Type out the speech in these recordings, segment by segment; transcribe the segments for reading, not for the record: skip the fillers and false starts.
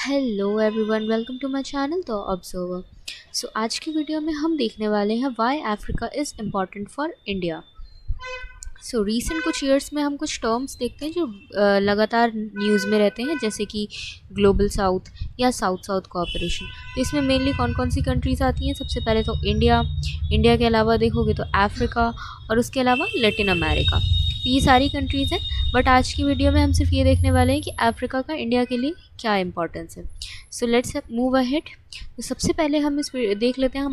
Hello everyone, welcome to my channel the observer. आज की video में हम देखने वाले हैं why Africa is important for India. Recent कुछ ईयर्स में हम कुछ टर्म्स देखते हैं जो लगातार न्यूज़ में रहते हैं, जैसे कि ग्लोबल साउथ या साउथ साउथ कोऑपरेशन। तो इसमें मेनली कौन कौन सी कंट्रीज़ आती हैं? सबसे पहले तो इंडिया। इंडिया के अलावा देखोगे तो अफ्रीका और उसके अलावा लैटिन अमेरिका। तो ये सारी कंट्रीज़ हैं, बट आज की वीडियो में हम सिर्फ ये देखने वाले हैं कि अफ्रीका का इंडिया के लिए क्या इंपॉर्टेंस है। Let's move ahead. तो सबसे पहले हम देख लेते हैं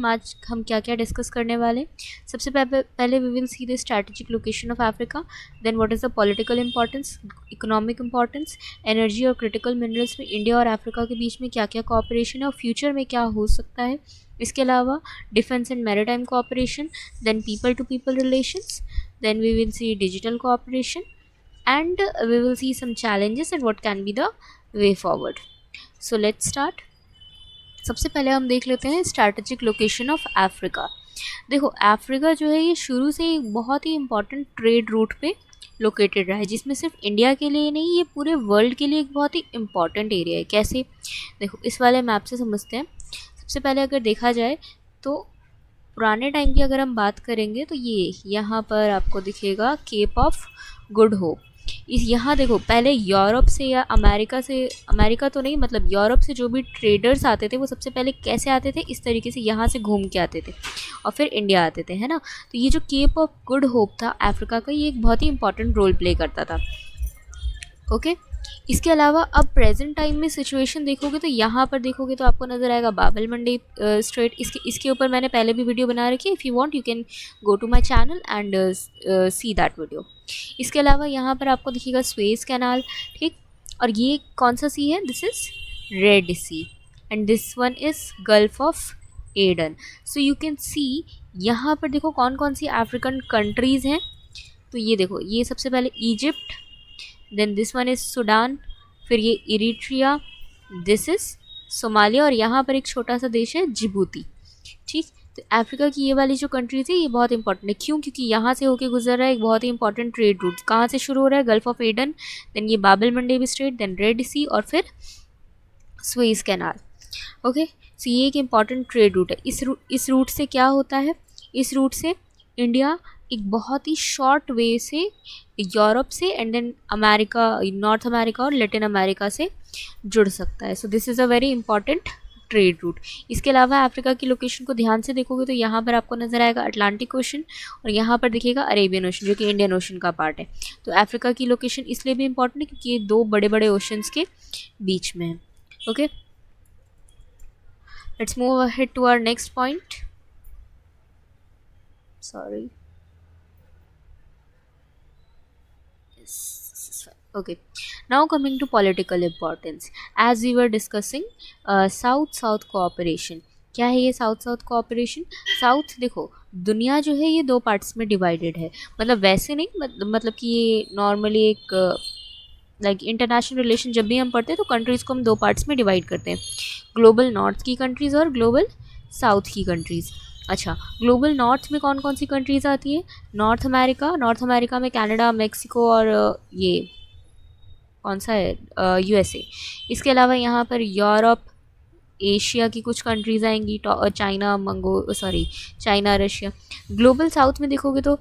हम क्या क्या डिस्कस करने वाले हैं। सबसे पहले we will see the strategic location of Africa, then what is the political importance, economic importance, energy और क्रिटिकल मिनरल्स में इंडिया और अफ्रीका के बीच में क्या क्या कोऑपरेशन है और फ्यूचर में क्या हो सकता है। इसके अलावा defence and maritime cooperation, then people to people relations, then we will see digital cooperation, and we will see some challenges and what can be the way forward. So let's start. सबसे पहले हम देख लेते हैं strategic location of Africa. देखो, Africa जो है ये शुरू से एक बहुत ही इंपॉर्टेंट ट्रेड रूट पे लोकेटेड रहा है, जिसमें सिर्फ इंडिया के लिए नहीं, ये पूरे वर्ल्ड के लिए एक बहुत ही इंपॉर्टेंट एरिया है। कैसे? देखो, इस वाले मैप से समझते हैं। सबसे पहले अगर देखा जाए तो पुराने टाइम की अगर हम बात करेंगे तो ये यहाँ पर आपको दिखेगा केप ऑफ गुड होप। इस यहाँ देखो, पहले यूरोप से या अमेरिका तो नहीं, मतलब यूरोप से जो भी ट्रेडर्स आते थे वो सबसे पहले कैसे आते थे? इस तरीके से यहाँ से घूम के आते थे और फिर इंडिया आते थे, है ना। तो ये जो केप ऑफ गुड होप था अफ्रीका का, ये एक बहुत ही इंपॉर्टेंट रोल प्ले करता था। ओके। इसके अलावा अब प्रेजेंट टाइम में सिचुएशन देखोगे तो यहाँ पर देखोगे तो आपको नज़र आएगा बाबल मंडी स्ट्रेट। इसके ऊपर मैंने पहले भी वीडियो बना रखी है। If you want you can go to my channel and see that video. इसके अलावा यहाँ पर आपको दिखेगा स्वेज कैनाल, ठीक। और ये कौन सा सी है? This is Red Sea and this one is Gulf of Aden. So you can see यहाँ पर देखो कौन कौन सी अफ्रीकन कंट्रीज़ हैं। तो ये देखो, ये सबसे पहले Egypt, then this one is Sudan, फिर ये इरिट्रिया, दिस इज़ सोमालिया और यहाँ पर एक छोटा सा देश है जिबूती, ठीक। तो अफ्रीका की ये वाली जो कंट्रीज है ये बहुत इंपॉर्टेंट है। क्यों? क्योंकि यहाँ से होके गुजर रहा है एक बहुत ही इंपॉर्टेंट ट्रेड रूट। कहाँ से शुरू हो रहा है? गल्फ ऑफ एडन, देन ये बाबल मंडेब स्ट्रेट, देन रेड सी और फिर स्वेज कैनाल। ओके। सो ये एक इम्पॉर्टेंट ट्रेड रूट है। इस रूट से क्या होता है? इस रूट से इंडिया एक बहुत ही शॉर्ट वे से यूरोप से and then America, North America और लैटिन अमेरिका से जुड़ सकता है। So this is a very important trade route. इसके अलावा अफ्रीका की लोकेशन को ध्यान से देखोगे तो यहाँ पर आपको नज़र आएगा अटलांटिक ओशन और यहाँ पर दिखेगा अरेबियन ओशन, जो कि इंडियन ओशन का पार्ट है। तो अफ्रीका की लोकेशन इसलिए भी इंपॉर्टेंट है क्योंकि ये दो बड़े बड़े ओशंस के बीच में है। Okay, let's move ahead to our next point. Sorry. Yes, this is fine. Okay, now coming to political importance, as we were discussing south south cooperation. क्या है ये साउथ साउथ कोऑपरेशन? साउथ देखो, दुनिया जो है ये दो पार्ट्स में डिवाइडेड है। मतलब वैसे नहीं, मतलब कि ये नॉर्मली एक लाइक इंटरनेशनल रिलेशन जब भी हम पढ़ते हैं तो कंट्रीज़ को हम दो पार्ट्स में डिवाइड करते हैं, ग्लोबल नॉर्थ की कंट्रीज़ और ग्लोबल साउथ की कंट्रीज़। अच्छा, ग्लोबल नॉर्थ में कौन कौन सी कंट्रीज़ आती हैं? नॉर्थ अमेरिका में कनाडा, मेक्सिको और ये कौन सा है? यूएसए। इसके अलावा यहाँ पर यूरोप, एशिया की कुछ कंट्रीज़ आएंगी, चाइना, रशिया। ग्लोबल साउथ में देखोगे तो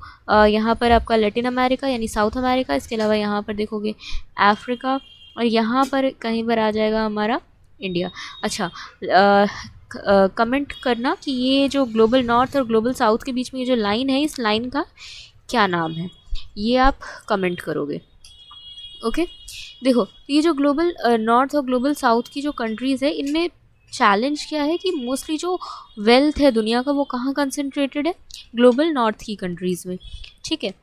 यहाँ पर आपका लैटिन अमेरिका यानी साउथ अमेरिका, इसके अलावा यहाँ पर देखोगे अफ्रीका और यहाँ पर कहीं पर आ जाएगा हमारा इंडिया। अच्छा, कमेंट करना कि ये जो ग्लोबल नॉर्थ और ग्लोबल साउथ के बीच में ये जो लाइन है, इस लाइन का क्या नाम है, ये आप कमेंट करोगे। ओके। देखो, ये जो ग्लोबल नॉर्थ और ग्लोबल साउथ की जो कंट्रीज़ है, इनमें चैलेंज क्या है कि मोस्टली जो वेल्थ है दुनिया का वो कहाँ कंसंट्रेटेड है? ग्लोबल नॉर्थ की कंट्रीज़ में, ठीक है।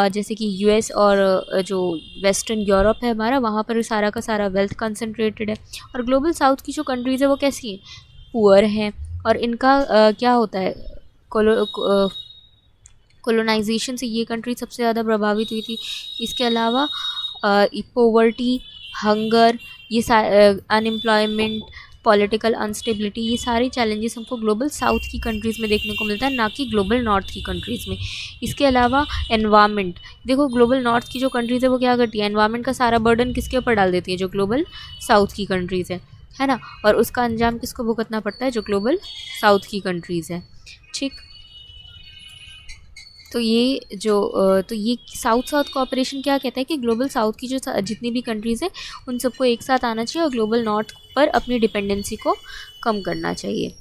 जैसे कि यूएस और जो वेस्टर्न यूरोप है हमारा, वहाँ पर सारा का सारा वेल्थ कंसंट्रेटेड है। और ग्लोबल साउथ की जो कंट्रीज़ है वो कैसी हैं? पुअर हैं और इनका क्या होता है? कोलोनाइजेशन से ये कंट्री सबसे ज़्यादा प्रभावित हुई थी। इसके अलावा पोवर्टी, हंगर, ये अनएम्प्लॉयमेंट, पॉलिटिकल अनस्टेबिलिटी, ये सारी चैलेंजेस हमको ग्लोबल साउथ की कंट्रीज़ में देखने को मिलता है, ना कि ग्लोबल नॉर्थ की कंट्रीज़ में। इसके अलावा एनवायरनमेंट, देखो ग्लोबल नॉर्थ की जो कंट्रीज़ है वो क्या करती है? एनवायरनमेंट का सारा बर्डन किसके ऊपर डाल देती है? जो ग्लोबल साउथ की कंट्रीज़ है। है ना, और उसका अंजाम किसको भुगतना पड़ता है, जो ग्लोबल साउथ की कंट्रीज़ है। ठीक, तो ये साउथ साउथ कोऑपरेशन क्या कहता है कि ग्लोबल साउथ की जो जितनी भी कंट्रीज़ हैं उन सबको एक साथ आना चाहिए और ग्लोबल नॉर्थ पर अपनी डिपेंडेंसी को कम करना चाहिए।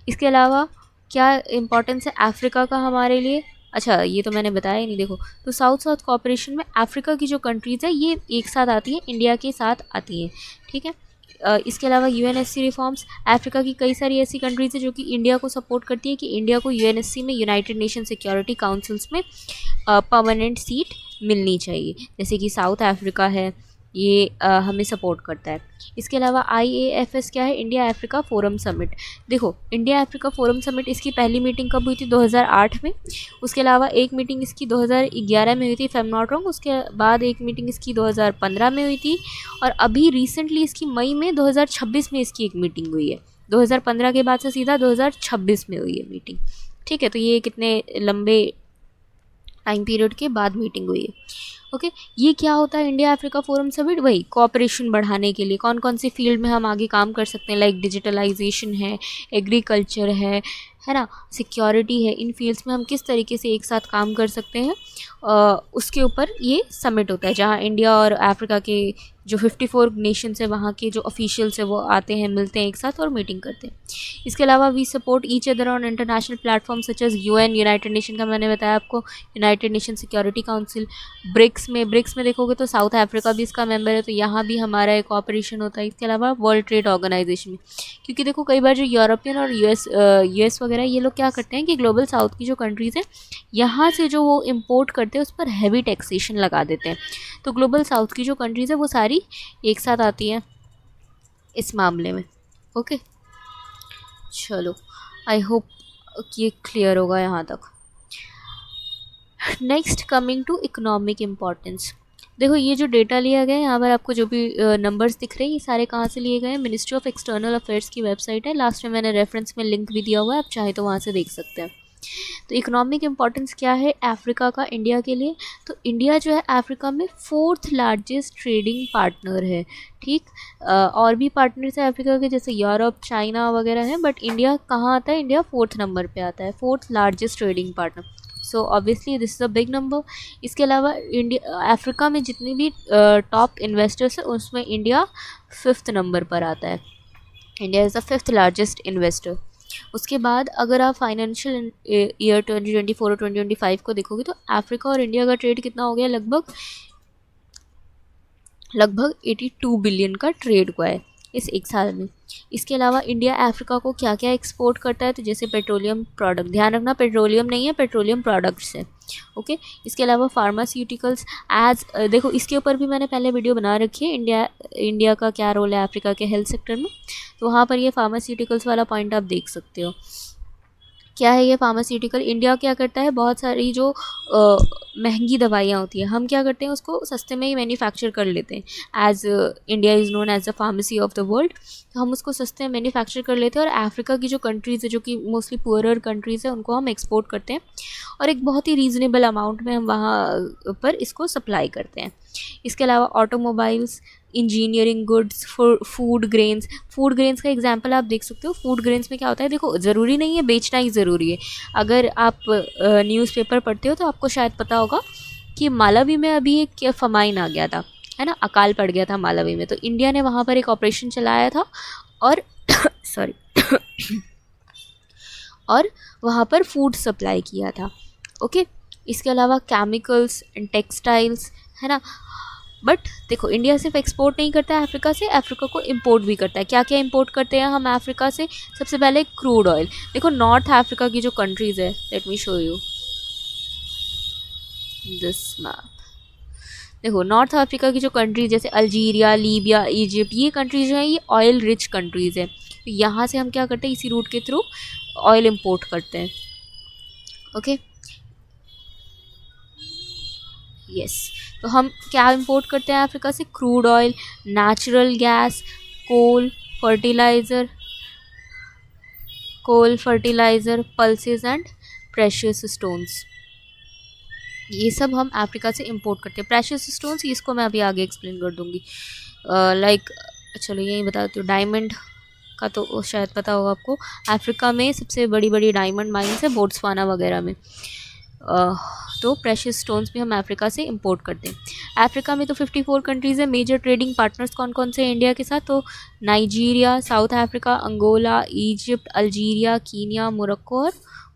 इसके अलावा क्या इम्पोर्टेंस है अफ्रीका का हमारे लिए, अच्छा ये तो मैंने बताया ही नहीं। देखो, तो साउथ साउथ कोऑपरेशन में अफ्रीका की जो कंट्रीज़ है ये एक साथ आती हैं, इंडिया के साथ आती हैं। ठीक है, इसके अलावा यूएनएससी रिफॉर्म्स, अफ्रीका की कई सारी ऐसी कंट्रीज़ है जो कि इंडिया को सपोर्ट करती है कि इंडिया को यूएनएससी में, यूनाइटेड नेशन सिक्योरिटी काउंसिल्स में परमानेंट सीट मिलनी चाहिए, जैसे कि साउथ अफ्रीका है, ये हमें सपोर्ट करता है। इसके अलावा IAFS क्या है, इंडिया अफ्रीका फोरम समिट। देखो, इंडिया अफ्रीका फोरम समिट, इसकी पहली मीटिंग कब हुई थी, 2008 में। उसके अलावा एक मीटिंग इसकी 2011 में हुई थी, if I am not wrong. उसके बाद एक मीटिंग इसकी 2015 में हुई थी, और अभी रिसेंटली इसकी मई में 2026 में इसकी एक मीटिंग हुई है। 2015 के बाद से सीधा 2026 में हुई है मीटिंग। ठीक है, तो ये कितने लंबे टाइम पीरियड के बाद मीटिंग हुई है। ओके, ये क्या होता है इंडिया अफ्रीका फोरम समिट, वही कोऑपरेशन बढ़ाने के लिए कौन कौन सी फील्ड में हम आगे काम कर सकते हैं, लाइक डिजिटलाइजेशन है, एग्रीकल्चर है ना, सिक्योरिटी है, इन फील्ड्स में हम किस तरीके से एक साथ काम कर सकते हैं, उसके ऊपर ये समिट होता है, जहाँ इंडिया और अफ्रीका के जो 54 नेशंस है वहाँ के जो ऑफिशियल्स है वो आते हैं, मिलते हैं एक साथ और मीटिंग करते हैं। इसके अलावा we support each other on international platform such as UN, United Nation का मैंने बताया आपको, United Nation Security Council. BRICS में देखोगे तो साउथ अफ्रीका भी इसका मेंबर है, तो यहाँ भी हमारा एक ऑपरेशन होता है। इसके अलावा वर्ल्ड ट्रेड ऑर्गेनाइजेशन में, क्योंकि देखो कई बार जो यूरोपियन और यूएस वगैरह ये लोग क्या करते हैं कि ग्लोबल साउथ की जो कंट्रीज़ हैं यहाँ से जो वो इम्पोर्ट करते हैं उस पर हैवी टैक्सेशन लगा देते हैं, तो ग्लोबल साउथ की जो कंट्रीज़ है वो सारी एक साथ आती हैं इस मामले में। ओके, चलो, आई होप ये क्लियर होगा यहाँ तक। Next, coming to economic importance. देखो, ये जो डेटा लिया गया है यहाँ पर आपको जो भी नंबर्स दिख रहे हैं ये सारे कहाँ से लिए गए हैं, मिनिस्ट्री ऑफ एक्सटर्नल अफेयर्स की वेबसाइट है, लास्ट में मैंने रेफरेंस में लिंक भी दिया हुआ है, आप चाहे तो वहाँ से देख सकते हैं। तो इकोनॉमिक इम्पॉर्टेंस क्या है अफ्रीका का इंडिया के लिए, तो इंडिया जो है अफ्रीका में 4th लार्जेस्ट ट्रेडिंग पार्टनर है। ठीक, और भी पार्टनर्स है अफ्रीका के जैसे यूरोप, चाइना वगैरह है, बट इंडिया कहाँ आता है, इंडिया 4th नंबर पे आता है, 4th largest trading partner. So obviously this is a big number. इसके अलावा इंडिया अफ्रीका में जितने भी टॉप इन्वेस्टर्स हैं उसमें इंडिया 5th नंबर पर आता है, India is the 5th largest investor. उसके बाद अगर आप फाइनेंशियल ईयर 2024 और 2025 को देखोगे तो अफ्रीका और इंडिया का ट्रेड कितना हो गया, लगभग 82 बिलियन का ट्रेड हुआ है इस एक साल में। इसके अलावा इंडिया अफ्रीका को क्या क्या एक्सपोर्ट करता है, तो जैसे पेट्रोलियम प्रोडक्ट, ध्यान रखना पेट्रोलियम नहीं है, पेट्रोलियम प्रोडक्ट्स है। ओके, इसके अलावा फार्मास्यूटिकल्स, एज देखो इसके ऊपर भी मैंने पहले वीडियो बना रखी है, इंडिया का क्या रोल है अफ्रीका के हेल्थ सेक्टर में, तो वहाँ पर ये फार्मास्यूटिकल्स वाला पॉइंट आप देख सकते हो। क्या है ये फार्मास्यूटिकल, इंडिया क्या करता है, बहुत सारी जो महंगी दवाइयाँ होती हैं हम क्या करते हैं उसको सस्ते में ही मैन्युफैक्चर कर लेते हैं, as India is known as the pharmacy of the world, तो हम उसको सस्ते में मैन्युफैक्चर कर लेते हैं और अफ्रीका की जो कंट्रीज़ है जो कि मोस्टली पुअरर कंट्रीज़ है उनको हम एक्सपोर्ट करते हैं और एक बहुत ही रीज़नेबल अमाउंट में हम वहाँ पर इसको सप्लाई करते हैं। इसके अलावा automobiles, engineering goods, food grains का एग्जांपल आप देख सकते हो। फूड ग्रेन्स में क्या होता है, देखो ज़रूरी नहीं है बेचना ही ज़रूरी है, अगर आप न्यूज़पेपर पढ़ते हो तो आपको शायद पता होगा कि मालावी में अभी एक फमाइन आ गया था, है ना, अकाल पड़ गया था मालावी में, तो इंडिया ने वहाँ पर एक ऑपरेशन चलाया था और सॉरी और वहाँ पर फूड सप्लाई किया था। ओके, इसके अलावा केमिकल्स एंड टेक्सटाइल्स, है ना, बट देखो इंडिया सिर्फ एक्सपोर्ट नहीं करता है अफ्रीका से, अफ्रीका को इंपोर्ट भी करता है। क्या क्या इंपोर्ट करते हैं हम अफ्रीका से, सबसे पहले क्रूड ऑयल। देखो नॉर्थ अफ्रीका की जो कंट्रीज़ है, let me show you this map. देखो नॉर्थ अफ्रीका की जो कंट्रीज जैसे अल्जीरिया, लीबिया, इजिप्ट, ये कंट्रीज जो है ये ऑयल रिच कंट्रीज़ है, तो यहाँ से हम क्या करते हैं इसी रूट के थ्रू ऑयल इंपोर्ट करते हैं। ओके, यस, तो हम क्या इंपोर्ट करते हैं अफ्रीका से, crude oil, natural gas, fertiliser coal fertiliser, pulses and precious stones, ये सब हम अफ्रीका से इंपोर्ट करते हैं। प्रेशियस स्टोन्स इसको मैं अभी आगे एक्सप्लेन कर दूंगी, लाइक चलो यही बताती हूँ। डायमंड का तो शायद पता होगा आपको, अफ्रीका में सबसे बड़ी बड़ी डायमंड माइंस है बोट्सवाना वगैरह में। तो प्रेशियस स्टोन्स भी हम अफ्रीका से इंपोर्ट करते हैं। अफ्रीका में तो 54 कंट्रीज़ है। मेजर ट्रेडिंग पार्टनर्स कौन कौन से हैं इंडिया के साथ? तो Nigeria, South Africa, Angola, Egypt, Algeria, Kenya, Morocco और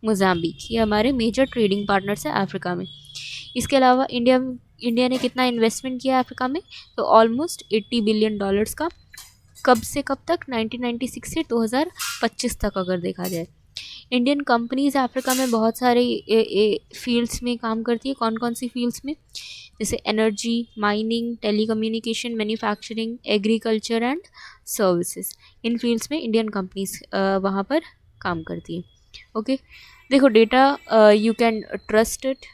मोजाम्बिक, ये हमारे मेजर ट्रेडिंग पार्टनर्स हैं अफ्रीका में। इसके अलावा इंडिया ने कितना इन्वेस्टमेंट किया अफ्रीका में? तो ऑलमोस्ट $80 बिलियन का। कब से कब तक? 1996 से 2025 तक अगर देखा जाए। इंडियन कंपनीज अफ्रीका में बहुत सारे फील्ड्स में काम करती है। कौन कौन सी फील्ड्स में? जैसे energy, mining, telecommunication, manufacturing, agriculture and services. इन फील्ड्स में इंडियन कंपनीज वहाँ पर काम करती है। ओके, देखो data you can trust it,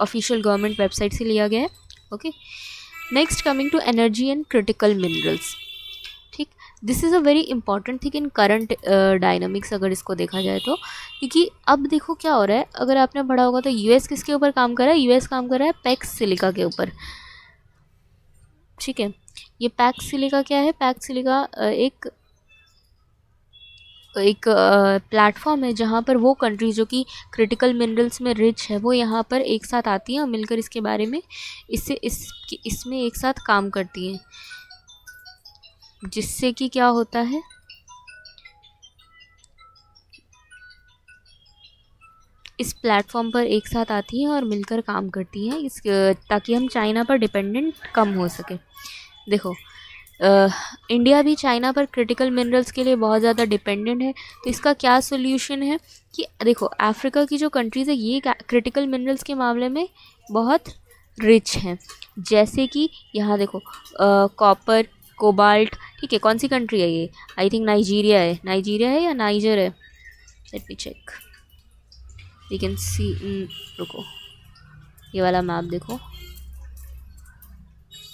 official government website से लिया गया है। Okay, next coming to energy and critical minerals. ठीक, this is a very important thing in current dynamics अगर इसको देखा जाए तो, क्योंकि अब देखो क्या हो रहा है, अगर आपने पढ़ा होगा तो यूएस किसके ऊपर काम कर रहा है? यूएस काम कर रहा है पैक्स सिलिका के ऊपर। ठीक है, ये पैक्स सिलिका क्या है? पैक्स सिलिका एक प्लेटफॉर्म है जहाँ पर वो कंट्री जो कि क्रिटिकल मिनरल्स में रिच है वो यहाँ पर एक साथ आती हैं और मिलकर इसके बारे में इसमें एक साथ काम करती हैं, जिससे कि क्या होता है, इस प्लेटफॉर्म पर एक साथ आती हैं और मिलकर काम करती हैं ताकि हम चाइना पर डिपेंडेंट कम हो सके। देखो इंडिया भी चाइना पर क्रिटिकल मिनरल्स के लिए बहुत ज़्यादा डिपेंडेंट है। तो इसका क्या सोल्यूशन है कि देखो अफ्रीका की जो कंट्रीज़ है ये क्रिटिकल मिनरल्स के मामले में बहुत रिच हैं। जैसे कि यहाँ देखो कॉपर, कोबाल्ट। ठीक है, कौन सी कंट्री है ये? आई थिंक नाइजीरिया है। नाइजीरिया है या नाइजर है? Let me check, we can see. रुको, ये वाला मैप देखो।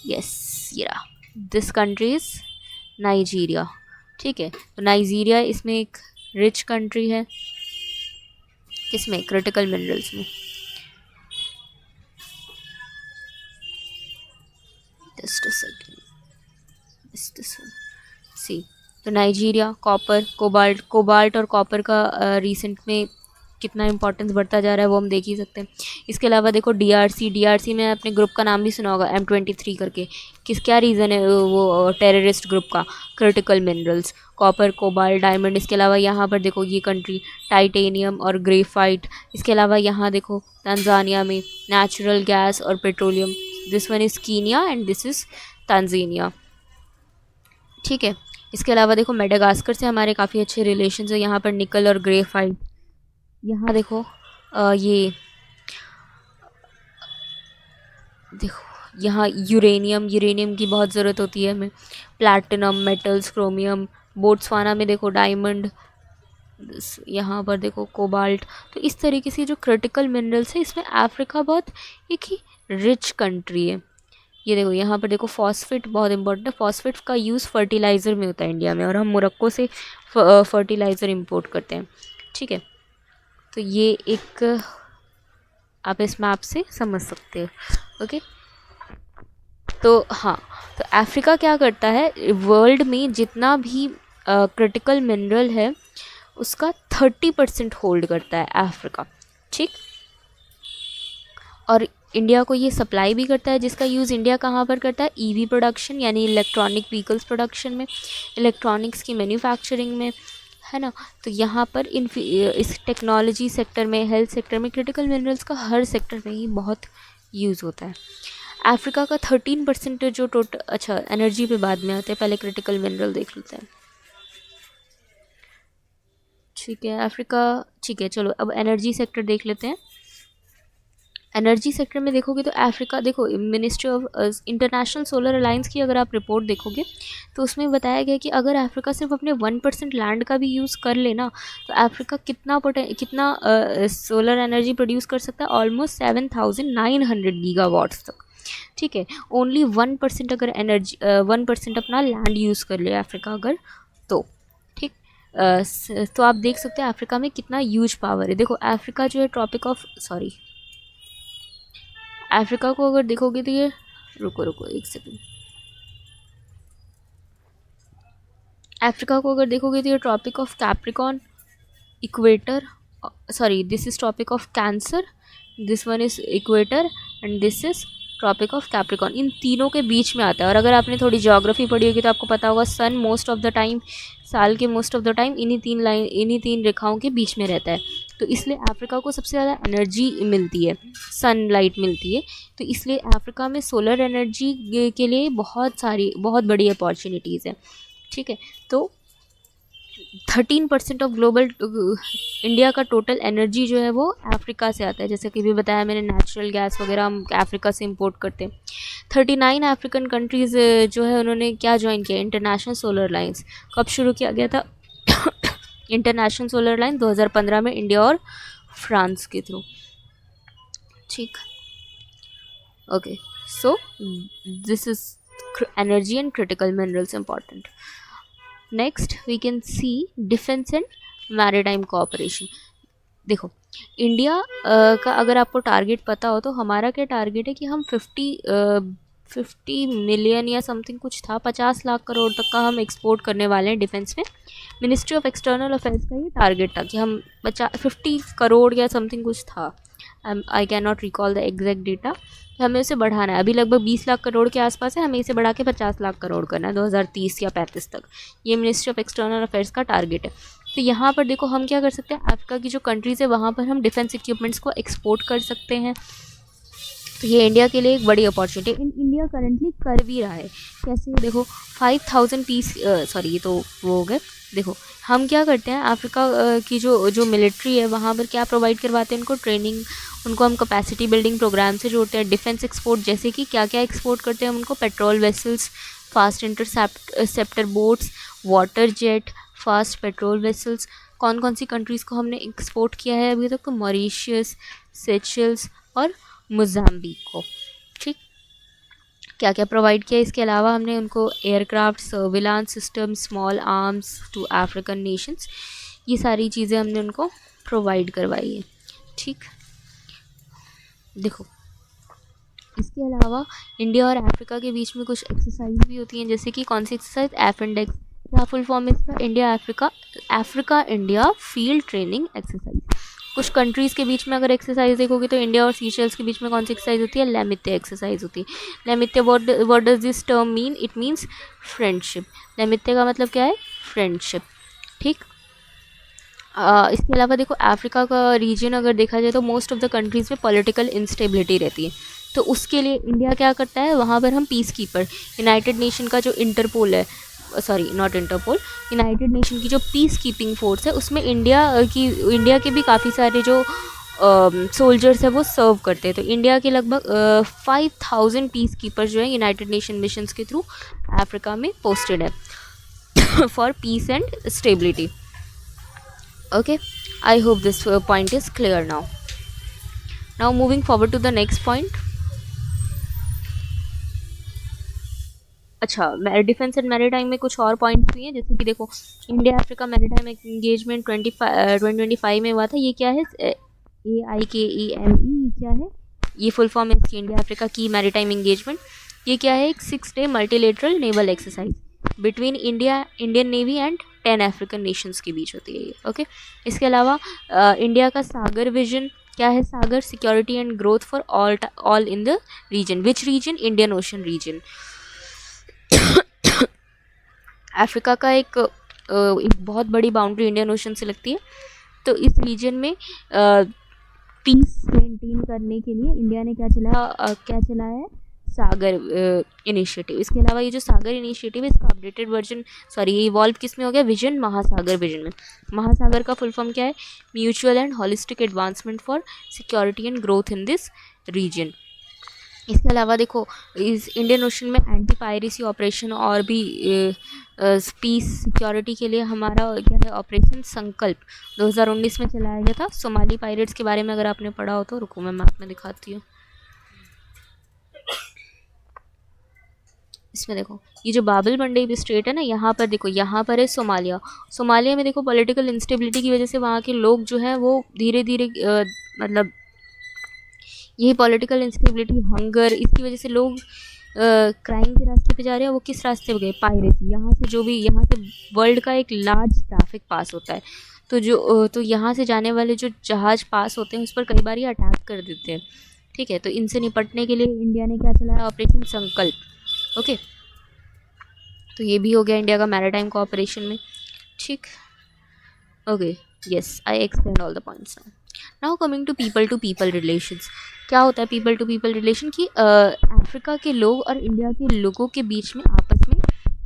यस, ये रहा, दिस कंट्री इज़ नाइजीरिया। ठीक है, तो नाइजीरिया इसमें एक रिच कंट्री है, किसमें? क्रिटिकल मिनरल्स में। सी, तो नाइजीरिया कॉपर, कोबाल्ट और कॉपर का रिसेंट में कितना इंपॉर्टेंस बढ़ता जा रहा है वो हम देख ही सकते हैं। इसके अलावा देखो डीआरसी में अपने ग्रुप का नाम भी सुना होगा, M23 करके। क्या रीज़न है वो टेररिस्ट ग्रुप का? Critical minerals, copper, cobalt, diamond. इसके अलावा यहाँ पर देखो ये कंट्री टाइटेनियम और ग्रेफाइट। इसके अलावा यहाँ देखो तंजानिया में नेचुरल गैस और petroleum. This one is Kenya and this is Tanzania. ठीक है, इसके अलावा देखो मेडागास्कर से हमारे काफ़ी अच्छे रिलेशंस है। यहाँ पर निकल और ग्रेफाइट। यहाँ देखो ये देखो यहाँ यूरेनियम की बहुत ज़रूरत होती है हमें। Platinum, metals, chromium. बोट्सवाना में देखो डायमंड, यहाँ पर देखो कोबाल्ट। तो इस तरीके से जो क्रिटिकल मिनरल्स है इसमें अफ्रीका बहुत एक ही रिच कंट्री है। ये देखो यहाँ पर देखो फॉस्फेट बहुत इंपॉर्टेंट है। फॉस्फेट का यूज़ फर्टिलाइज़र में होता है इंडिया में, और हम मोरक्को से फर्टिलाइज़र इंपोर्ट करते हैं। ठीक है, तो ये एक आप इस मैप से समझ सकते हो। ओके, तो हाँ, तो अफ्रीका क्या करता है, वर्ल्ड में जितना भी क्रिटिकल मिनरल है उसका 30% होल्ड करता है अफ्रीका। ठीक, और इंडिया को ये सप्लाई भी करता है, जिसका यूज़ इंडिया कहाँ पर करता है? ईवी प्रोडक्शन यानी इलेक्ट्रॉनिक व्हीकल्स प्रोडक्शन में, इलेक्ट्रॉनिक्स की मैन्युफैक्चरिंग में, है ना। तो यहाँ पर इस टेक्नोलॉजी सेक्टर में, हेल्थ सेक्टर में क्रिटिकल मिनरल्स का हर सेक्टर में ही बहुत यूज़ होता है। अफ्रीका का 13% जो टोटल, अच्छा एनर्जी पे बाद में आते हैं, पहले क्रिटिकल मिनरल देख लेते हैं। ठीक है, अफ्रीका, ठीक है, चलो अब एनर्जी सेक्टर देख लेते हैं। एनर्जी सेक्टर में देखोगे तो अफ्रीका, देखो ministry of international solar alliance की अगर आप रिपोर्ट देखोगे तो उसमें बताया गया कि अगर अफ्रीका सिर्फ अपने 1% लैंड का भी यूज़ कर लेना तो अफ्रीका कितना सोलर एनर्जी प्रोड्यूस कर सकता है? ऑलमोस्ट 7,900 गीगावाट्स तक। ठीक है, ओनली 1% अगर एनर्जी 1% अपना लैंड यूज़ कर ले अफ्रीका अगर, तो ठीक। तो आप देख सकते हैं अफ्रीका में कितना ह्यूज पावर है। देखो अफ्रीका जो है अफ्रीका को अगर देखोगे तो ये, रुको एक सेकंड, अफ्रीका को अगर देखोगे तो ये tropic of Capricorn, equator, sorry this is tropic of Cancer, this one is equator and this is tropic of Capricorn, इन तीनों के बीच में आता है। और अगर आपने थोड़ी ज्योग्राफी पढ़ी होगी तो आपको पता होगा सन मोस्ट ऑफ द टाइम, साल के मोस्ट ऑफ द टाइम इन्हीं तीन रेखाओं के बीच में रहता है। तो इसलिए अफ्रीका को सबसे ज़्यादा एनर्जी मिलती है, सनलाइट मिलती है। तो इसलिए अफ्रीका में सोलर एनर्जी के लिए बहुत बड़ी अपॉर्चुनिटीज़ है। ठीक है, तो 13% ऑफ ग्लोबल इंडिया का टोटल एनर्जी जो है वो अफ्रीका से आता है। जैसे कि भी बताया मैंने, नेचुरल गैस वगैरह हम अफ्रीका से इंपोर्ट करते हैं। 39 अफ्रीकन कंट्रीज़ जो है उन्होंने क्या ज्वाइन किया, इंटरनेशनल सोलर लाइंस। कब शुरू किया गया था इंटरनेशनल सोलर लाइन? 2015 में, इंडिया और फ्रांस के थ्रू। ठीक, okay, so this is energy and critical minerals important. Next we can see defence and maritime cooperation. देखो, इंडिया का अगर आपको टारगेट पता हो तो हमारा क्या टारगेट है कि हम 50 मिलियन या समथिंग कुछ था, 50 लाख करोड़ तक का हम एक्सपोर्ट करने वाले हैं डिफेंस में। मिनिस्ट्री ऑफ एक्सटर्नल अफेयर्स का ये टारगेट था कि हम 50 करोड़ या समथिंग कुछ था, I can not recall the exact data. हमें इसे बढ़ाना है, अभी लगभग 20 लाख करोड़ के आसपास है, हमें इसे बढ़ा के 50 लाख करोड़ करना है 2030 या 35 तक। ये मिनिस्ट्री ऑफ एक्सटर्नल अफेयर्स का टारगेट है। तो यहाँ पर देखो हम क्या कर सकते हैं, अफ्रीका की जो कंट्रीज़ है वहाँ पर हम डिफेंस इक्विपमेंट्स को एक्सपोर्ट कर सकते हैं। तो ये इंडिया के लिए एक बड़ी अपॉर्चुनिटी है, इंडिया करंटली कर भी रहा है। कैसे, देखो 5000 पीस, सॉरी ये तो वो हो गए। देखो हम क्या करते हैं, अफ्रीका की जो मिलिट्री है वहाँ पर क्या प्रोवाइड करवाते हैं उनको, ट्रेनिंग, उनको हम कैपेसिटी बिल्डिंग प्रोग्राम से जोड़ते हैं। डिफेंस एक्सपोर्ट, जैसे कि क्या क्या एक्सपोर्ट करते हैं हम उनको, patrol vessels, fast interceptor boats, water jet, fast patrol vessels. कौन कौन सी कंट्रीज़ को हमने एक्सपोर्ट किया है अभी तक, तो मॉरिशियस, सेशल्स और मोज़ाम्बिक को। ठीक, क्या क्या प्रोवाइड किया, इसके अलावा हमने उनको aircraft, surveillance system, small arms to African nations, ये सारी चीज़ें हमने उनको प्रोवाइड करवाई है। ठीक, देखो इसके अलावा इंडिया और अफ्रीका के बीच में कुछ एक्सरसाइज भी होती हैं, जैसे कि कौन सी एक्सरसाइज, एफेंडेक्स, क्या फुल फॉर्म है इसका, India Africa India field training exercise. कुछ कंट्रीज़ के बीच में अगर एक्सरसाइज देखोगे तो इंडिया और सीशेल्स के बीच में कौन सी एक्सरसाइज होती है, लेमित्य एक्सरसाइज होती है। लेमित्य, what does this term mean, it means friendship. लेमित्य का मतलब क्या है, फ्रेंडशिप। ठीक, इसके अलावा देखो अफ्रीका का रीजन अगर देखा जाए तो मोस्ट ऑफ द कंट्रीज़ में पॉलिटिकल इंस्टेबिलिटी रहती है। तो उसके लिए इंडिया क्या करता है, वहाँ पर हम पीस कीपर, यूनाइटेड नेशन का जो इंटरपोल है, sorry not Interpol, United Nation की जो पीस कीपिंग फोर्स है उसमें इंडिया के भी काफ़ी सारे जो सोल्जर्स है वो सर्व करते हैं। तो इंडिया के लगभग 5000 पीस कीपर जो है यूनाइटेड नेशन मिशंस के थ्रू अफ्रीका में पोस्टेड है for piece and stability. Okay, I hope this point is clear now. Now moving forward to the next point. अच्छा, डिफेंस एंड मैरीटाइम में कुछ और पॉइंट्स भी हैं, जैसे कि देखो इंडिया अफ्रीका मैरीटाइम एंगेजमेंट 2025 में हुआ था। ये क्या है, AIKEME, क्या है ये, फुल फॉर्म है इसकी, इंडिया अफ्रीका की मैरीटाइम एंगेजमेंट। ये क्या है, एक 6 day multilateral naval exercise between Indian navy and 10 African Nations के बीच होती है ये। ओके, इसके अलावा इंडिया का सागर विजन क्या है, SAGAR, security and growth for all in the region. Which region, Indian Ocean region. Africa का एक बहुत बड़ी बाउंड्री इंडियन ओशन से लगती है। तो इस रीजन में पीस मेंटेन करने के लिए इंडिया ने क्या चलाया है, सागर इनिशिएटिव। इसके अलावा ये जो सागर इनिशिएटिव है इसका अपडेटेड वर्जन, सॉरी ये इवॉल्व किस में हो गया, विजन महासागर विजन में। महासागर का फुल फॉर्म क्या है, mutual and holistic advancement for security and growth in this region. इसके अलावा देखो इस इंडियन ओशन में एंटी पायरेसी ऑपरेशन और भी पीस सिक्योरिटी के लिए हमारा क्या है, ऑपरेशन संकल्प 2019 में चलाया गया था। सोमाली पायरेट्स के बारे में अगर आपने पढ़ा हो तो रुको मैं मैप में दिखाती हूँ। इसमें देखो ये जो बाबल मंडेब स्टेट है ना, यहाँ पर देखो, यहाँ पर है सोमालिया में देखो पॉलिटिकल इंस्टेबिलिटी की वजह से वहाँ के लोग जो है वो धीरे धीरे मतलब यही पॉलिटिकल इंस्टेबिलिटी, हंगर, इसकी वजह से लोग क्राइम के रास्ते पे जा रहे हैं, वो किस रास्ते पे गए, पायरेसी। यहाँ से जो भी, यहाँ से वर्ल्ड का एक लार्ज ट्रैफिक पास होता है, तो तो यहाँ से जाने वाले जो जहाज़ पास होते हैं उस पर कई बार ये अटैक कर देते हैं। ठीक है, तो इनसे निपटने के लिए इंडिया ने क्या चलाया, ऑपरेशन संकल्प। ओके, तो ये भी हो गया इंडिया का मैरीटाइम कोऑपरेशन में। ठीक, okay, yes, I explain all the points now coming to people relations. क्या होता है पीपल टू पीपल रिलेशन कि अफ्रीका के लोग और इंडिया के लोगों के बीच में आपस में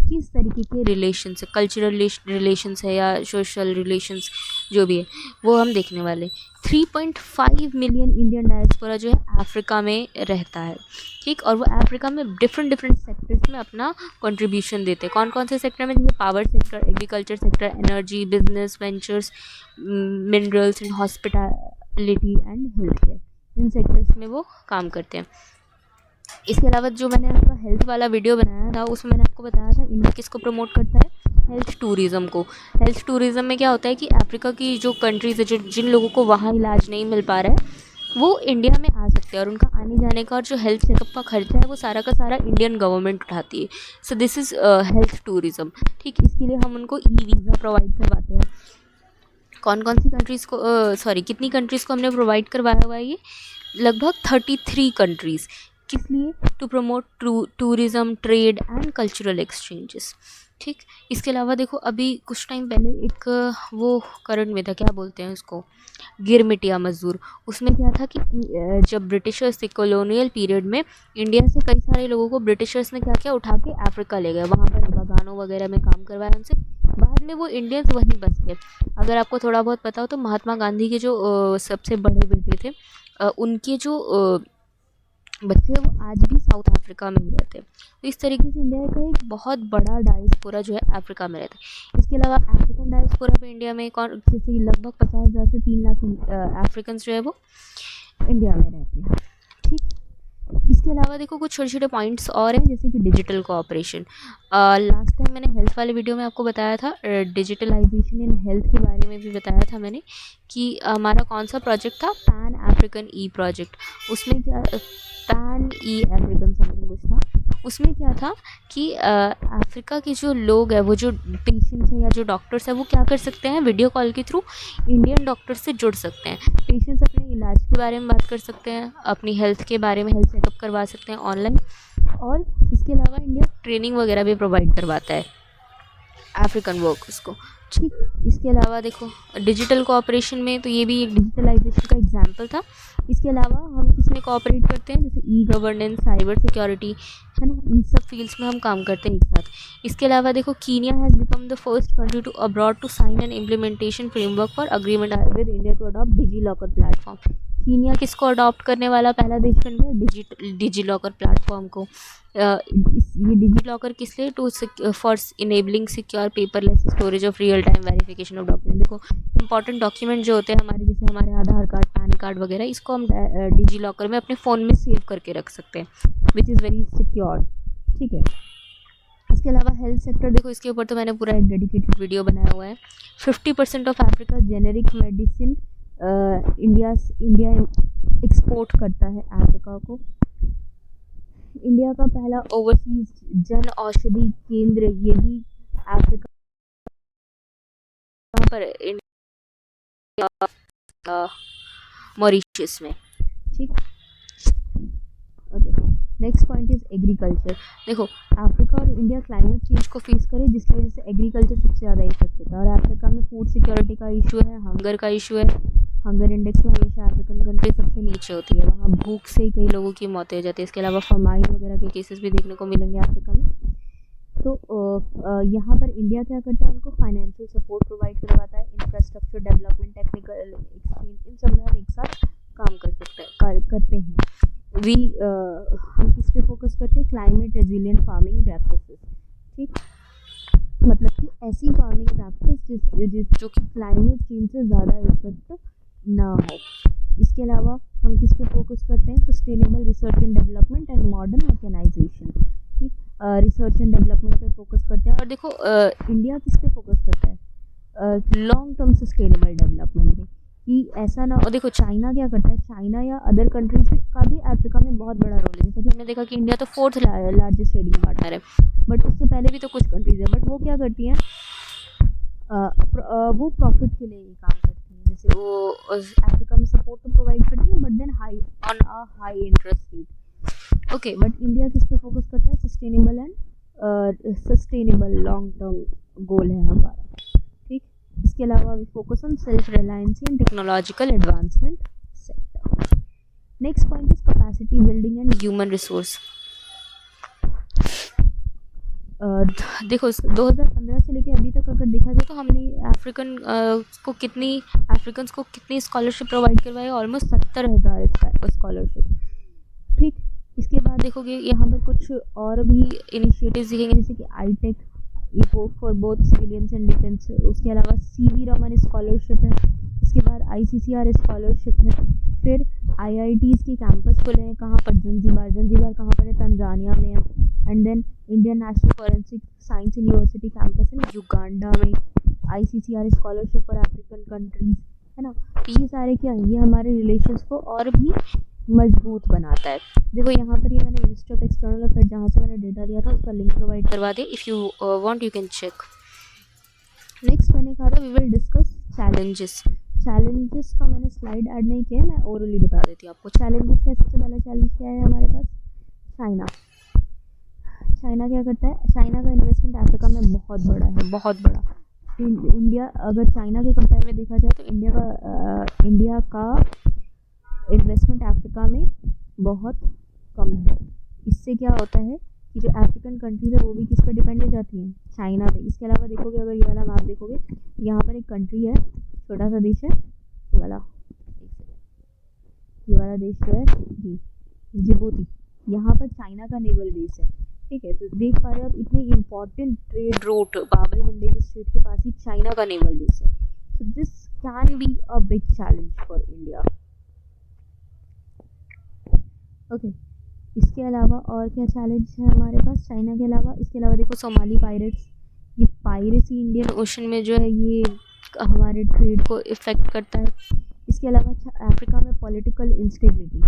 किस तरीके के रिलेशंस है, कल्चरल रिलेशंस है या सोशल रिलेशंस, जो भी है वो हम देखने वाले। 3.5 मिलियन इंडियन डायस्पोरा जो है अफ्रीका में रहता है। ठीक, और वो अफ्रीका में डिफरेंट सेक्टर्स में अपना कंट्रीब्यूशन देते हैं। कौन कौन से सेक्टर में, जैसे power sector, agriculture sector, energy, business ventures, minerals and hospitality and health care, in sectors में वो काम करते हैं। इसके अलावा जो मैंने आपका हेल्थ वाला वीडियो बनाया था उसमें मैंने आपको बताया था इंडिया किसको प्रमोट करता है, हेल्थ टूरिज़्म को। हेल्थ टूरिज़्म में क्या होता है कि अफ्रीका की जो कंट्रीज़ है, जो जिन लोगों को वहाँ इलाज नहीं मिल पा रहा है, वो इंडिया में आ सकते हैं और उनका आने जाने का और जो हेल्थ चेकअप का खर्चा है वो सारा का सारा इंडियन गवर्नमेंट उठाती है। So this is health tourism. ठीक, इसके लिए हम उनको ई वीज़ा प्रोवाइड करवाते हैं। कौन कौन सी कंट्रीज़ को, कितनी कंट्रीज़ को हमने प्रोवाइड करवाया हुआ है, ये लगभग 33 कंट्रीज़। किस लिए, to promote tourism, trade and cultural exchanges. ठीक, इसके अलावा देखो अभी कुछ टाइम पहले एक वो करंट में था, क्या बोलते हैं उसको, गिरमिटिया मजदूर। उसमें क्या था कि जब ब्रिटिशर्स थे कॉलोनियल पीरियड में, इंडिया से कई सारे लोगों को ब्रिटिशर्स ने क्या किया, उठा के अफ्रीका ले गए, वहाँ पर बागानों वगैरह में काम करवाया उनसे। बाद में वो इंडियंस वहीं बस गए। अगर आपको थोड़ा बहुत पता हो तो महात्मा गांधी के जो सबसे बड़े बेटे थे, उनके जो बच्चे वो आज भी साउथ अफ्रीका में ही रहते हैं। तो इस तरीके से इंडिया का एक बहुत बड़ा डायस्पोरा जो है अफ्रीका में रहता है। इसके अलावा अफ्रीकन डायस्पोरा पे इंडिया में जैसे लगभग 50,000 से 3 लाख अफ्रीकन जो है वो इंडिया में रहते हैं। ठीक, इसके अलावा देखो कुछ छोटे छोटे पॉइंट्स और हैं, जैसे कि डिजिटल कोऑपरेशन। लास्ट टाइम मैंने हेल्थ वाले वीडियो में आपको बताया था, डिजिटलाइजेशन इन हेल्थ के बारे में भी बताया था मैंने, कि हमारा कौन सा प्रोजेक्ट था, पैन अफ्रीकन ई प्रोजेक्ट। उसमें क्या, पैन ई अफ्रीकन समथिंग कुछ था। उसमें क्या था कि अफ्रीका के जो लोग हैं, वो जो पेशेंट्स हैं या जो डॉक्टर्स हैं, वो क्या कर सकते हैं, वीडियो कॉल के थ्रू इंडियन डॉक्टर से जुड़ सकते हैं। पेशेंट्स अपने इलाज के बारे में बात कर सकते हैं, अपनी हेल्थ के बारे में हेल्थ चेकअप करवा सकते हैं ऑनलाइन। और इसके अलावा इंडिया ट्रेनिंग वगैरह भी प्रोवाइड करवाता है अफ्रीकन वर्कर्स को। ठीक, इसके अलावा देखो डिजिटल कोऑपरेशन में, तो ये भी एक डिजिटलाइजेशन का एग्जांपल था। इसके अलावा हम किस में कोऑपरेट करते हैं, जैसे ई गवर्नेंस, साइबर सिक्योरिटी, है ना, इन सब फील्ड्स में हम काम करते हैं एक साथ। इसके अलावा देखो Kenya has become the first country to abroad to sign an implementation framework for agreement with India to adopt DigiLocker platform. Kenya किसको अडॉप्ट करने वाला पहला देश बन गया, डिजी लॉकर प्लेटफॉर्म को। ये डिजी लॉकर किस लिए, to for enabling secure paperless storage of real time verification of document. देखो इंपॉर्टेंट डॉक्यूमेंट जो होते हैं हमारे, जैसे हमारे आधार कार्ड, पैन कार्ड वगैरह, इसको हम डिजी लॉकर में अपने फ़ोन में सेव करके रख सकते हैं, विच इज़ वेरी सिक्योर। ठीक है, इसके अलावा हेल्थ सेक्टर देखो, इसके ऊपर तो मैंने पूरा एक डेडिकेटेड वीडियो बनाया हुआ है। 50% of Africa generic medicine India export करता है अफ्रीका को। इंडिया का पहला ओवरसीज जन औषधि केंद्र ये भी अफ्रीका पर, इंडिया मॉरिशस में। ठीक, okay, next point is agriculture. देखो अफ्रीका और इंडिया क्लाइमेट चेंज को फेस करे, जिसकी वजह से एग्रीकल्चर सबसे ज़्यादा इफेक्ट होता है। और अफ्रीका में फूड सिक्योरिटी का इशू है, हंगर का इशू है। हंगर इंडेक्स में हमेशा अफ्रीकन कंट्री सबसे नीचे होती है, वहाँ भूख से ही कई लोगों की मौतें हो जाती है। इसके अलावा फमाइन वगैरह के केसेस भी देखने को मिलेंगे अफ्रीका में। तो यहाँ पर इंडिया क्या करता है, उनको फाइनेंशियल सपोर्ट प्रोवाइड करवाता है, इंफ्रास्ट्रक्चर डेवलपमेंट, टेक्निकल एक्सचेंज, इन सब में हम एक साथ काम करते हैं। हम किस पे फोकस करते हैं, क्लाइमेट रेजिलिएंट फार्मिंग प्रैक्टिसेस। ठीक, मतलब कि ऐसी फार्मिंग प्रैक्टिस जो कि क्लाइमेट चेंज से ज़्यादा इफेक्ट ना हो। इसके अलावा हम किस पे फोकस करते हैं, sustainable research and development and modern mechanisation. ठीक, रिसर्च एंड डेवलपमेंट पे फोकस करते हैं। और देखो इंडिया किस पे फोकस करता है, लॉन्ग टर्म सस्टेनेबल डेवलपमेंट में। कि ऐसा ना। और देखो चाइना क्या करता है, चाइना या अदर कंट्रीज का भी अफ्रीका में बहुत बड़ा रोल है। जैसा कि हमने देखा कि इंडिया तो 4th लार्जेस्ट ट्रेडिंग पार्टनर है, बट उससे पहले भी तो कुछ कंट्रीज है, बट वो क्या करती हैं, वो प्रॉफिट के लिए ही काम करती हैं। जैसे वो अफ्रीका में सपोर्ट तो प्रोवाइड करती है, but then high on a high interest rate. Okay, but India किस पे फोकस करता है, sustainable and sustainable long term goal है हमारा, ठीक। इसके अलावा we focus on self reliance and technological advancement sector. Next point is capacity building and human resource. देखो 2015 से लेके अभी तक अगर देखा जाए तो हमने अफ्रीकन्स को कितनी स्कॉलरशिप प्रोवाइड करवाई है, ऑलमोस्ट 70,000 स्कॉलरशिप, ठीक। इसके बाद देखोगे यहाँ पर कुछ और भी इनिशिएटिव्स दिखेंगे, जैसे कि आई-टेक इको for both civilians and defence, उसके अलावा सीवी रमन स्कॉलरशिप है, इसके बाद आईसीसीआर स्कॉलरशिप है, फिर आईआईटीज़ के कैंपस खुले हैं, कहाँ पर, जंजीबार कहाँ पर है, तंजानिया में है, and then Indian National Forensic Science University campus in Uganda में, ICCR scholarship for African countries, है ना। ये सारे क्या है, ये हमारे रिलेशंस को और भी मजबूत बनाता है। देखो यहाँ पर ये मैंने मिनिस्ट्री ऑफ एक्सटर्नल अफेयर जहाँ से मैंने डेटा लिया था उसका लिंक प्रोवाइड करवा दे, if you want you can check. Next मैंने कहा था वी विल डिस्कस चैलेंजेस का मैंने स्लाइड ऐड नहीं किया है, मैं ओरली बता देती हूँ आपको। चैलेंजेस क्या, सबसे पहला चैलेंज क्या है हमारे पास, चाइना क्या करता है, चाइना का इन्वेस्टमेंट अफ्रीका में बहुत बड़ा है, बहुत बड़ा। इंडिया अगर चाइना के कंपेयर में देखा जाए तो इंडिया का इन्वेस्टमेंट अफ्रीका में बहुत कम है। इससे क्या होता है कि जो अफ्रीकन कंट्रीज है वो भी किस पर डिपेंड हो जाती हैं, चाइना पे। इसके अलावा देखोगे, अगर ये वाला मैप देखोगे, यहाँ पर एक कंट्री है, छोटा सा देश है, ये वाला देश जो है जी, जिबूती, यहाँ पर चाइना का नेवल बेस है, ठीक है। तो देख पा रहे हो आप, इतने इम्पॉर्टेंट ट्रेड रूट बाबल मंडे स्ट्रेट के पास ही चाइना का नेवल बेस है। So this can be a big challenge for India. Okay, इसके अलावा और क्या चैलेंज है हमारे पास चाइना के अलावा, इसके अलावा देखो सोमाली पायरेट्स, ये पायरेसी इंडियन ओशन में जो है ये हमारे ट्रेड को इफ़ेक्ट करता है। इसके अलावा अफ्रीका में पॉलिटिकल इंस्टेबिलिटी,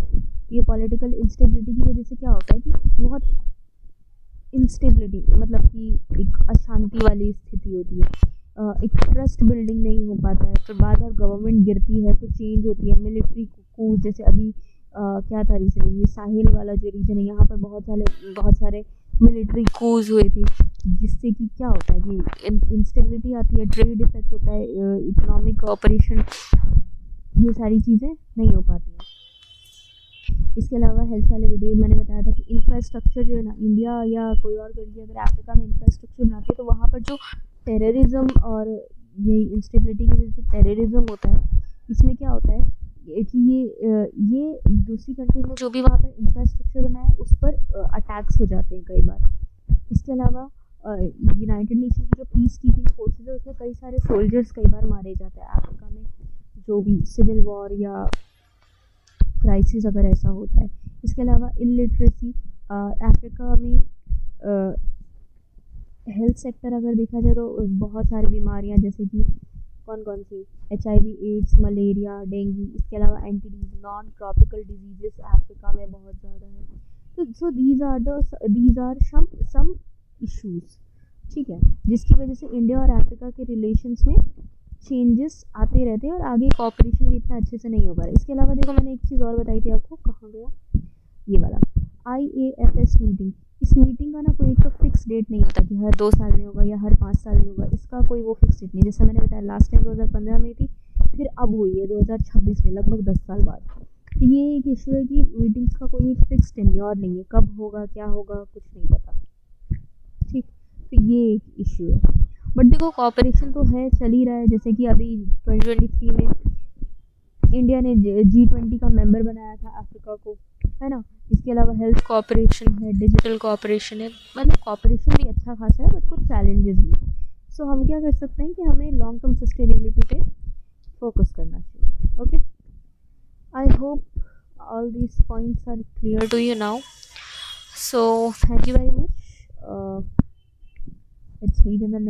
ये पॉलिटिकल इंस्टेबिलिटी की वजह से क्या होता है कि बहुत इंस्टेबिलिटी, मतलब कि एक अशांति वाली स्थिति होती है, एक ट्रस्ट बिल्डिंग नहीं हो पाता है, फिर बार बार गवर्नमेंट गिरती है, फिर चेंज होती है, मिलिट्री कूच, जैसे अभी क्या था रिसेंटली, ये साहिल वाला जो रीजन है यहाँ पर बहुत सारे मिलिट्री कूज हुए थे, जिससे कि क्या होता है कि इंस्टेबिलिटी आती है, ट्रेड इफेक्ट होता है, इकोनॉमिक ऑपरेशन, ये सारी चीज़ें नहीं हो पाती हैं। इसके अलावा हेल्थ वाले वीडियो मैंने बताया था कि इंफ्रास्ट्रक्चर जो है ना, इंडिया या कोई और कंट्री अगर अफ्रीका में इंफ्रास्ट्रक्चर बनाती है तो वहाँ पर जो टेररिज्म और ये इंस्टेबिलिटी की वजह से टेररिज्म होता है, इसमें क्या होता है कि ये दूसरी कंट्री में जो भी वहाँ पर इंफ्रास्ट्रक्चर बनाया है उस पर अटैक्स हो जाते हैं कई बार। इसके अलावा यूनाइटेड नेशन की जो पीस कीपिंग फोर्सेज है उसमें कई सारे सोल्जर्स कई बार मारे जाते हैं अफ्रीका में, जो भी सिविल वॉर या क्राइसिस अगर ऐसा होता है। इसके अलावा इलिटरेसी, अफ्रीका में हेल्थ सेक्टर अगर देखा जाए तो बहुत सारी बीमारियां, जैसे कि कौन सी, HIV, एड्स, मलेरिया, डेंगू, इसके अलावा एंटीडीज, नॉन ट्रॉपिकल डिजीजेस अफ्रीका में बहुत ज़्यादा है। तो so these are some issues, ठीक है, जिसकी वजह से इंडिया और अफ्रीका के रिलेशंस में चेंजेस आते रहते हैं और आगे कॉपरेशन भी इतना अच्छे से नहीं हो पा रहा है। इसके अलावा देखो मैंने एक चीज़ और बताई थी आपको, कहाँ गया ये वाला, IAFS मीटिंग। इस मीटिंग का ना कोई एक तो फिक्स डेट नहीं होता कि हर 2 साल में होगा या हर 5 साल में होगा, इसका कोई वो फिक्स डेट नहीं। जैसा मैंने बताया लास्ट टाइम 2015 में थी, फिर अब हुई है 2026 में, लगभग 10 साल बाद। तो ये एक इशू है कि मीटिंग्स का कोई एक फिक्स टेन्योर नहीं है, कब होगा क्या होगा कुछ नहीं पता, ठीक। तो ये एक इशू है, बट देखो कॉपरेशन तो है, चल ही रहा है। जैसे कि अभी 2023 में इंडिया ने G20 का मेंबर बनाया था अफ्रीका को, है ना। इसके अलावा हेल्थ कॉपरेशन है, डिजिटल कॉपरेशन है, मतलब कॉपरेशन भी अच्छा खासा है, बट कुछ चैलेंजेस भी। सो हम क्या कर सकते हैं कि हमें लॉन्ग टर्म सस्टेनेबिलिटी पे फोकस करना चाहिए। Okay, I hope all these points are clear to you now. So thank you very much, let's meet in the